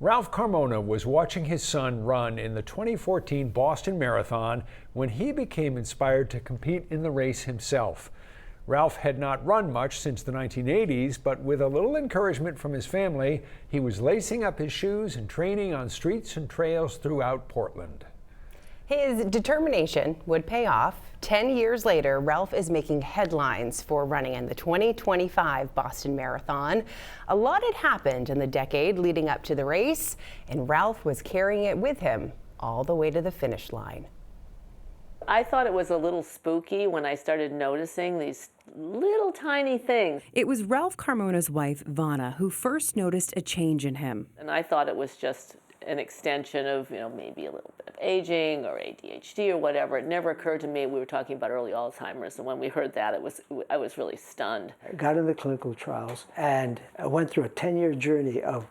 Ralph Carmona was watching his son run in the 2014 Boston Marathon when he became inspired to compete in the race himself. Ralph had not run much since the 1980s, but with a little encouragement from his family, he was lacing up his shoes and training on streets and trails throughout Portland. His determination would pay off. 10 years later, Ralph is making headlines for running in the 2025 Boston Marathon. A lot had happened in the decade leading up to the race, and Ralph was carrying it with him all the way to the finish line. I thought it was a little spooky when I started noticing these little tiny things. It was Ralph Carmona's wife, Vanna, who first noticed a change in him. And I thought it was just an extension of, maybe a little bit of aging or ADHD or whatever. It never occurred to me. We were talking about early Alzheimer's, and when we heard that, I was really stunned. I got into clinical trials, and I went through a 10-year journey of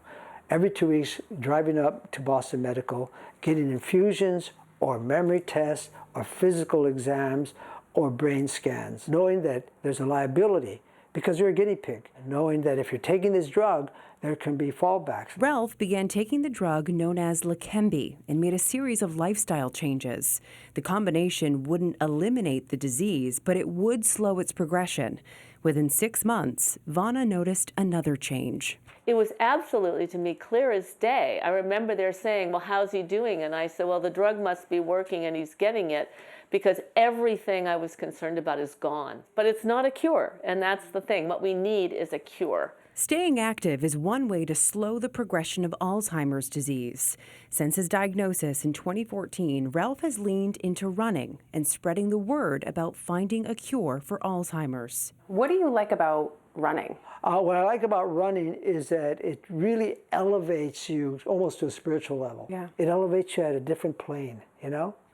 every 2 weeks driving up to Boston Medical, getting infusions or memory tests or physical exams or brain scans, knowing that there's a liability because you're a guinea pig, knowing that if you're taking this drug, there can be fallbacks. Ralph began taking the drug known as Leqembi and made a series of lifestyle changes. The combination wouldn't eliminate the disease, but it would slow its progression. Within 6 months, Vanna noticed another change. It was absolutely, to me, clear as day. I remember they're saying, well, how's he doing? And I said, well, the drug must be working and he's getting it, because everything I was concerned about is gone. But it's not a cure, and that's the thing. What we need is a cure. Staying active is one way to slow the progression of Alzheimer's disease. Since his diagnosis in 2014, Ralph has leaned into running and spreading the word about finding a cure for Alzheimer's. What do you like about running? What I like about running is that it really elevates you almost to a spiritual level. Yeah. It elevates you at a different plane,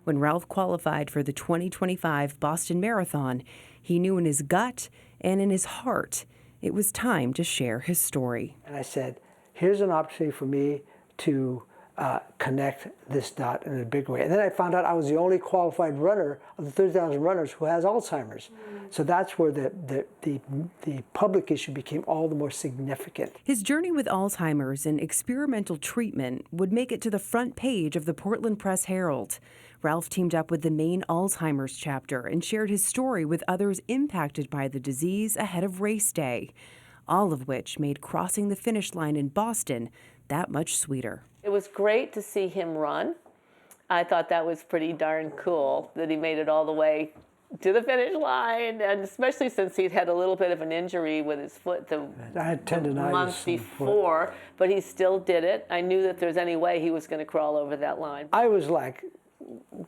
When Ralph qualified for the 2025 Boston Marathon, he knew in his gut and in his heart it was time to share his story. And I said, here's an opportunity for me to connect this dot in a big way. And then I found out I was the only qualified runner of the 30,000 runners who has Alzheimer's. So that's where the public issue became all the more significant. His journey with Alzheimer's and experimental treatment would make it to the front page of the Portland Press Herald. Ralph teamed up with the Maine Alzheimer's chapter and shared his story with others impacted by the disease ahead of race day, all of which made crossing the finish line in Boston that much sweeter. It was great to see him run. I thought that was pretty darn cool that he made it all the way to the finish line, and especially since he'd had a little bit of an injury with his foot the month before, but he still did it. I knew that there's any way he was going to crawl over that line. I was like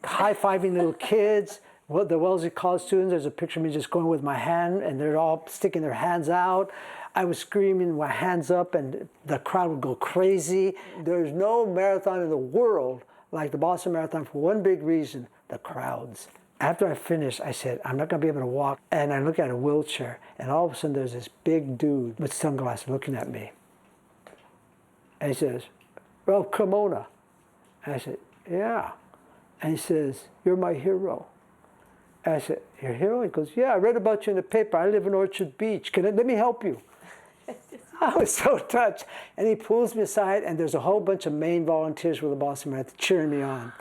high-fiving little kids. The Wellesley College students, there's a picture of me just going with my hand, and they're all sticking their hands out. I was screaming my hands up, and the crowd would go crazy. There's no marathon in the world like the Boston Marathon for one big reason: the crowds. After I finished, I said, I'm not going to be able to walk. And I look at a wheelchair, and all of a sudden there's this big dude with sunglasses looking at me. And he says, Ralph Carmona. And I said, yeah. And he says, you're my hero. And I said, your hero? He goes, yeah, I read about you in the paper. I live in Orchard Beach. Let me help you? I was so touched. And he pulls me aside, and there's a whole bunch of Maine volunteers for the Boston Marathon cheering me on.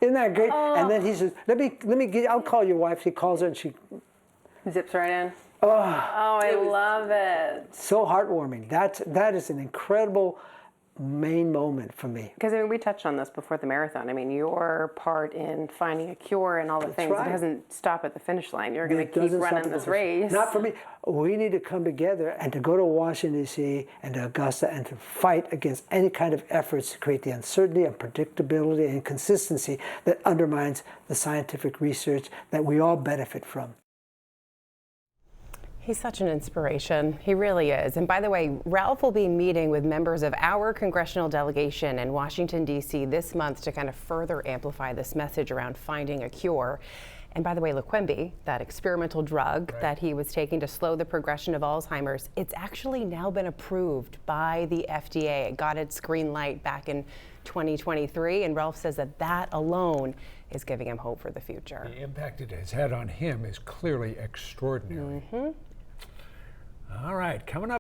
Isn't that great? Oh. And then he says, I'll call your wife. He calls her, and she zips right in. Oh, I love it. So heartwarming. That is an incredible main moment for me. Because we touched on this before the marathon. Your part in finding a cure and all the things, right. It doesn't stop at the finish line. You're going to keep running this race. Not for me. We need to come together and to go to Washington, D.C. and to Augusta and to fight against any kind of efforts to create the uncertainty and predictability and consistency that undermines the scientific research that we all benefit from. He's such an inspiration. He really is. And by the way, Ralph will be meeting with members of our congressional delegation in Washington, D.C. this month to kind of further amplify this message around finding a cure. And by the way, Leqembi, that experimental drug that he was taking to slow the progression of Alzheimer's, it's actually now been approved by the FDA. It got its green light back in 2023, and Ralph says that alone is giving him hope for the future. The impact it has had on him is clearly extraordinary. All right, coming up.